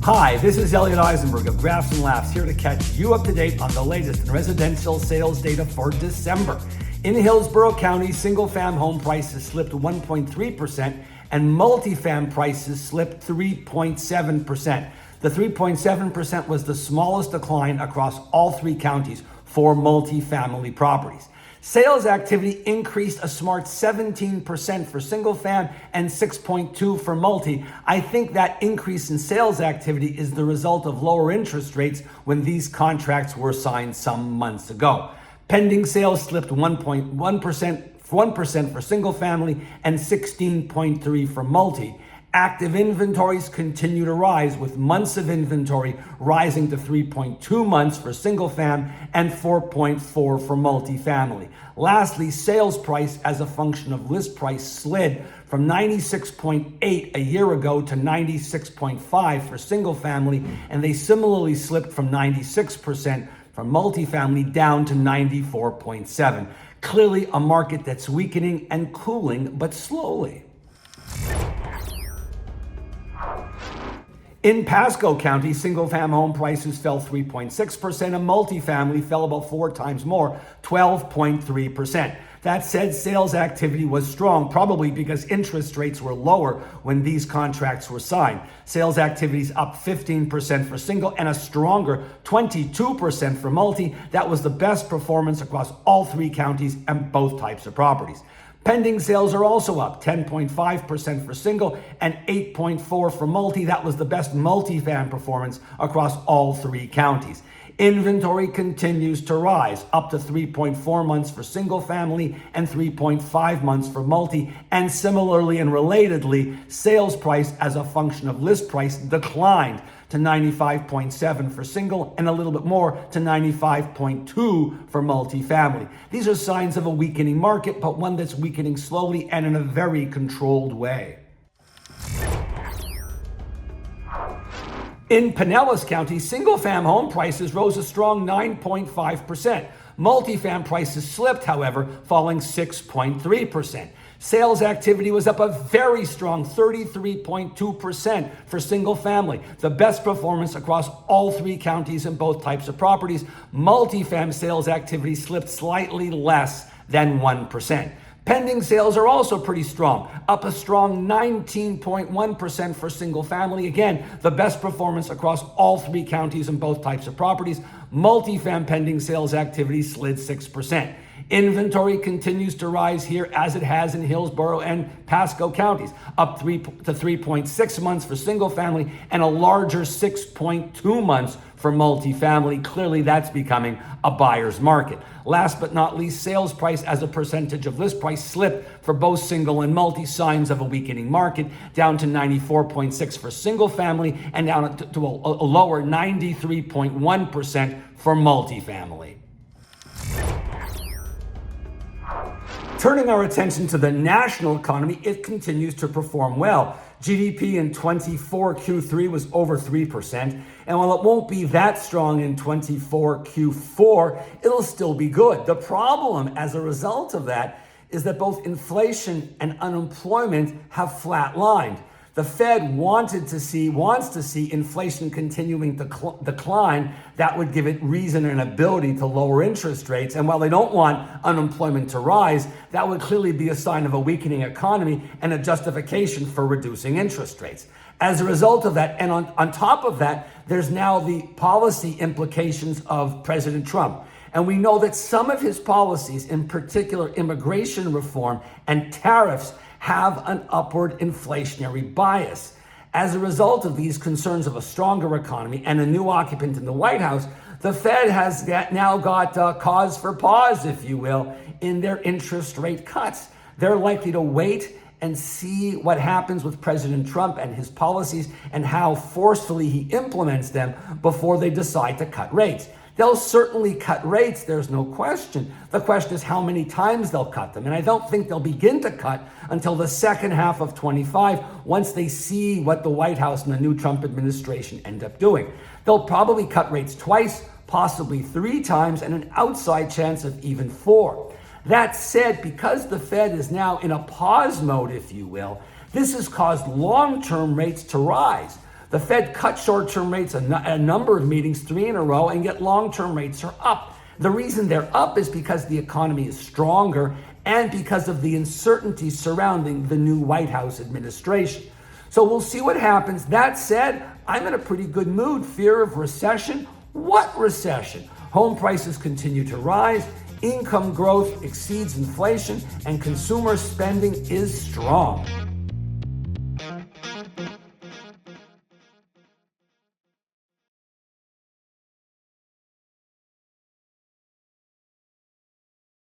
Hi, this is Elliot Eisenberg of Graphs and Laughs here to catch you up to date on the latest in residential sales data for December. In Hillsborough County, single-fam home prices slipped 1.3% and multifam prices slipped 3.7%. The 3.7% was the smallest decline across all three counties for multifamily properties. Sales activity increased a smart 17% for single fam and 6.2% for multi. I think that increase in sales activity is the result of lower interest rates when these contracts were signed some months ago. Pending sales slipped 1% for single family and 16.3% for multi. Active inventories continue to rise, with months of inventory rising to 3.2 months for single fam and 4.4 for multifamily. Lastly, sales price as a function of list price slid from 96.8 a year ago to 96.5 for single family, and they similarly slipped from 96% from multifamily down to 94.7. Clearly a market that's weakening and cooling, but slowly. In Pasco County, single-fam home prices fell 3.6% and multifamily fell about 4 times more, 12.3%. That said, sales activity was strong, probably because interest rates were lower when these contracts were signed. Sales activity is up 15% for single and a stronger 22% for multi. That was the best performance across all three counties and both types of properties. Pending sales are also up 10.5% for single and 8.4% for multi. That was the best multi-fam performance across all three counties. Inventory continues to rise, up to 3.4 months for single family and 3.5 months for multi. And similarly and relatedly, sales price as a function of list price declined to 95.7 for single and a little bit more to 95.2 for multifamily. These are signs of a weakening market, but one that's weakening slowly and in a very controlled way. In Pinellas County, single-fam home prices rose a strong 9.5%. Multifam prices slipped, however, falling 6.3%. Sales activity was up a very strong 33.2% for single family, the best performance across all three counties and both types of properties. Multifam sales activity slipped slightly less than 1%. Pending sales are also pretty strong, up a strong 19.1% for single family. Again, the best performance across all three counties and both types of properties. Multifam pending sales activity slid 6%. Inventory continues to rise here as it has in Hillsborough and Pasco counties, up 3.6 months for single family and a larger 6.2 months for multifamily. Clearly that's becoming a buyer's market. Last but not least, sales price as a percentage of list price slipped for both single and multi, signs of a weakening market, down to 94.6 for single family and down to a lower 93.1% for multifamily. Turning our attention to the national economy, it continues to perform well. GDP in 24 Q3 was over 3%, and while it won't be that strong in 24 Q4, it'll still be good. The problem as a result of that is that both inflation and unemployment have flatlined. The Fed wants to see inflation continuing to decline. That would give it reason and ability to lower interest rates. And while they don't want unemployment to rise, that would clearly be a sign of a weakening economy and a justification for reducing interest rates. As a result of that, and on top of that, there's now the policy implications of President Trump. And we know that some of his policies, in particular immigration reform and tariffs, have an upward inflationary bias. As a result of these concerns of a stronger economy and a new occupant in the White House, the Fed has now got cause for pause, if you will, in their interest rate cuts. They're likely to wait and see what happens with President Trump and his policies and how forcefully he implements them before they decide to cut rates. They'll certainly cut rates, there's no question. The question is how many times they'll cut them. And I don't think they'll begin to cut until the second half of 25, once they see what the White House and the new Trump administration end up doing. They'll probably cut rates twice, possibly 3 times, and an outside chance of even 4. That said, because the Fed is now in a pause mode, if you will, this has caused long-term rates to rise. The Fed cut short-term rates a number of meetings, 3 in a row, and yet long-term rates are up. The reason they're up is because the economy is stronger and because of the uncertainty surrounding the new White House administration. So we'll see what happens. That said, I'm in a pretty good mood. Fear of recession? What recession? Home prices continue to rise, income growth exceeds inflation, and consumer spending is strong.